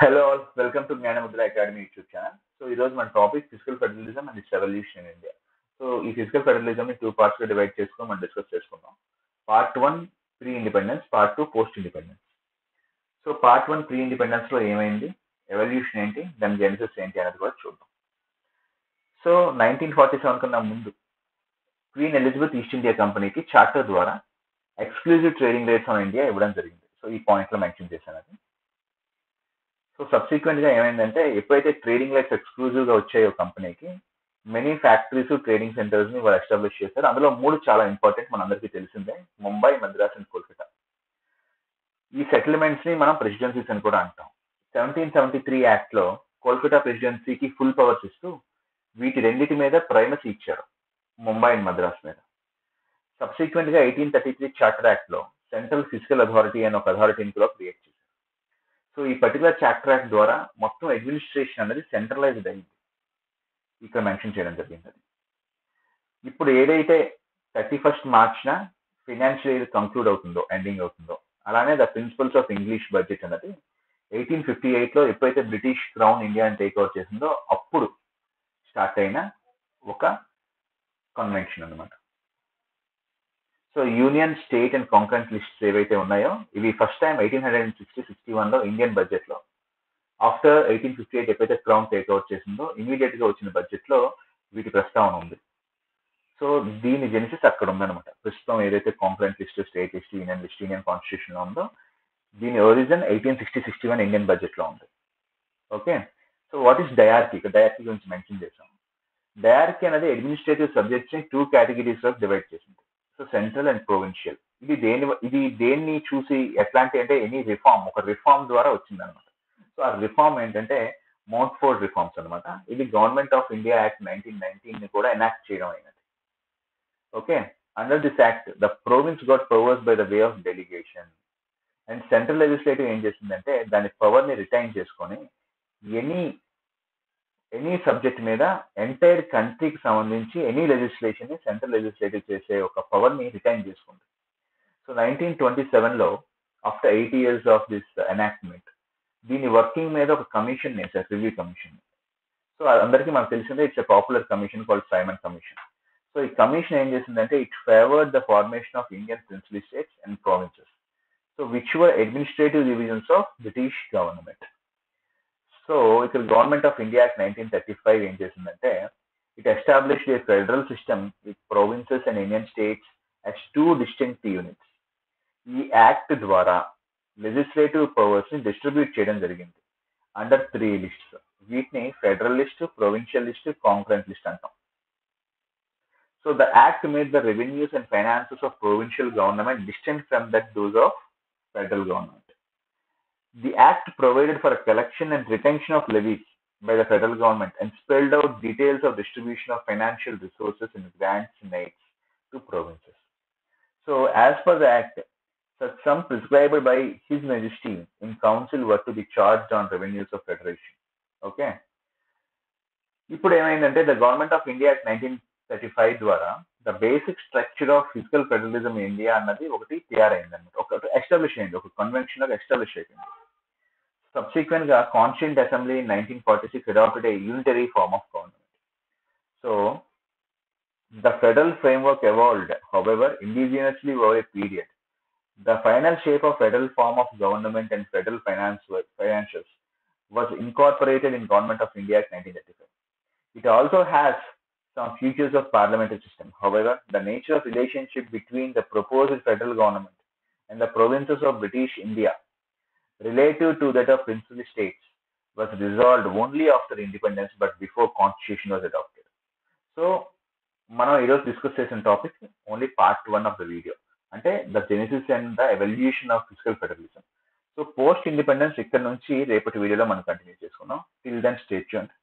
Hello all, welcome to Gnanamudra Academy YouTube channel. So, ఈరోజు మన topic physical federalism and it's evolution in India. So, ఈ physical federalism ని 2 parts గా divide చేసుకొని మనం discuss చేసుకుందాం. Part 1 pre independence, part 2 post independence. So, part 1 pre independence లో ఏమైంది, ఎవల్యూషన్ ఏంటి, దాని జెనసిస్ ఏంటి అనేది కూడా చూద్దాం. సో, 1947 కన్నా ముందు క్వీన్ ఎలిజబెత్ ఈస్ట్ ఇండియా కంపెనీకి చార్టర్ ద్వారా exclusive trading rates on India ఇవ్వడం జరిగింది. సో, ఈ పాయింట్ లో మెన్షన్ చేశాను అది. సో సబ్సిక్వెంట్ గా ఏమైందంటే ఎప్పుడైతే ట్రేడింగ్ లైట్స్ ఎక్స్క్లూజివ్ గా వచ్చాయో కంపెనీకి మెనీ ఫ్యాక్టరీస్ ట్రేడింగ్ సెంటర్స్ ని వాళ్ళు ఎస్టాబ్లిష్ చేశారు. అందులో 3 చాలా ఇంపార్టెంట్, మనందరికీ తెలిసిందే: ముంబై, మద్రాస్ అండ్ కోల్కతా. ఈ సెటిల్మెంట్స్ ని మనం ప్రెసిడెన్సీస్ అని కూడా అంటాం. 1773 యాక్ట్ లో కోల్కతా ప్రెసిడెన్సీకి ఫుల్ పవర్స్ ఇస్తూ వీటి రెండింటి మీద ప్రైమసీ ఇచ్చారు, ముంబై అండ్ మద్రాస్ మీద. సబ్సిక్వెంట్ గా 1833 చార్టర్ యాక్ట్ లో సెంట్రల్ ఫిజికల్ అథారిటీ అనే ఒక అథారిటీని కూడా క్రియేట్ చేశారు. సో ఈ పర్టికులర్ చార్టర్ యాక్ట్ ద్వారా మొత్తం అడ్మినిస్ట్రేషన్ అనేది సెంట్రలైజ్డ్ అయింది, ఇక్కడ మెన్షన్ చేయడం జరిగింది. ఇప్పుడు ఏదైతే 31st మార్చ్న ఫైనాన్షియల్ ఇయర్ కంక్లూడ్ అవుతుందో, ఎండింగ్ అవుతుందో, అలానే the principles of English budget అనేది 1858 లో ఎప్పుడైతే బ్రిటిష్ క్రౌన్ ఇండియాని టేక్ ఓవర్ చేసిందో అప్పుడు స్టార్ట్ అయిన ఒక కన్వెన్షన్ అన్నమాట. So union, state and concurrent lists ఏవైతే ఉన్నాయో ఇవి ఫస్ట్ టైం 1860-61 లో ఇండియన్ బడ్జెట్ లో, ఆఫ్టర్ 1858 ఎప్పుడైతే క్రౌన్ టేక్ అవుట్ చేసిందో ఇమీడియట్ గా వచ్చిన బడ్జెట్ లో వీటి ప్రస్తావన ఉంది. సో దీని జెనిసిస్ అక్కడ ఉందన్నమాట. ప్రస్తుతం ఏదైతే concurrent list, state list, union list, union constitution లో ఉందో దీని ఒరిజిన్ 1860-61 ఇండియన్ బడ్జెట్ లో ఉంది. Okay, so what is dyarchy? ఇక్కడ డయార్కీ గురించి మెన్షన్ చేసాం. డయార్కీ అనేది అడ్మినిస్ట్రేటివ్ సబ్జెక్ట్స్ ని 2 కేటగిరీస్ లో డివైడ్ చేసింది. So central and provincial. ఇది దేన్ని చూసి ఎట్లాంటి అంటే ఎనీ రిఫార్మ్, ఒక రిఫార్మ్ ద్వారా వచ్చింది అనమాట. సో ఆ రిఫార్మ్ ఏంటంటే మౌంట్ఫోర్డ్ రిఫార్మ్స్ అనమాట. ఇది గవర్నమెంట్ ఆఫ్ ఇండియా యాక్ట్ 1919 ని కూడా ఎనాక్ట్ చేయడం అయినది. Okay, under this act the province got powers by the way of delegation, and central legislative ఏం చేసిందంటే దాని పవర్ ని రిటైన్ చేసుకొని ఎనీ సబ్జెక్ట్ మీద ఎంటైర్ కంట్రీకి సంబంధించి ఎనీ లెజిస్లేషన్ ని సెంట్రల్ లెజిస్లేటివ్ చేసే ఒక పవర్ ని రిటైన్ చేసుకుంది. సో 1927 లో after 8 years of this enactment దీని వర్కింగ్ మీద ఒక కమిషన్ వేశారు, రివ్యూ కమిషన్. సో అందరికీ మనకు తెలిసిందే, it's a popular commission called Simon commission. So ఈ కమిషన్ ఏం చేసిందంటే it favoured the formation of Indian principal states and provinces, so which were administrative divisions of British government. So ఇక్కడ government of India act 1935 ఏం చేసిందంటే it established a federal system with provinces and Indian states as 2 distinct units. ఈ act ద్వారా legislative powers ని distribute చేయడం జరిగింది under 3 lists. వీటిని federal list, provincial list, concurrent list అంటాం. So the act made the revenues and finances of provincial government distinct from that those of federal government. The act provided for a collection and retention of levies by the federal government and spelled out details of distribution of financial resources in grants and aids to provinces. So, as per the act, such sum prescribed by His Majesty in Council were to be charged on revenues of Federation. Okay. ఇప్పుడు ఏమైందంటే the government of India act 1935 ద్వారా the basic structure of physical federalism India అన్నది ఒకటి తయారైంది అనమాట, ఒక establish అయింది, ఒక కన్వెన్షన్ ఎస్టాబ్లిష్ అయిపోయింది. Subsequent గా Constituent Assembly in 1946 adopted a unitary form of government. So the federal framework evolved, however, indigenously over a period. The final shape of federal form of government and federal financials was incorporated in Government of India Act 1935. It also has some features of parliamentary system. However, the nature of relationship between the proposed federal government and the provinces of British India relative to that of principal states was resolved only after independence but before constitution was adopted. So మనం ఈరోజు discuss చేసిన topic only part 1 of the video, అంటే the genesis and the evolution of physical federalism. So post independence ఇక్కడ నుంచి రేపటి వీడియోలో మనం continue చేసుకున్నాం. Till then stay tuned.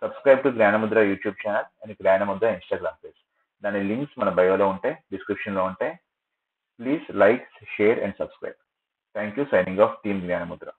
Subscribe to Gnanamudra YouTube channel and Gnanamudra Instagram page. దాని లింక్స్ మన బయోలో ఉంటాయి, డిస్క్రిప్షన్లో ఉంటాయి. Please like, share and subscribe. Thank you. Signing off, Team Gnanamudra.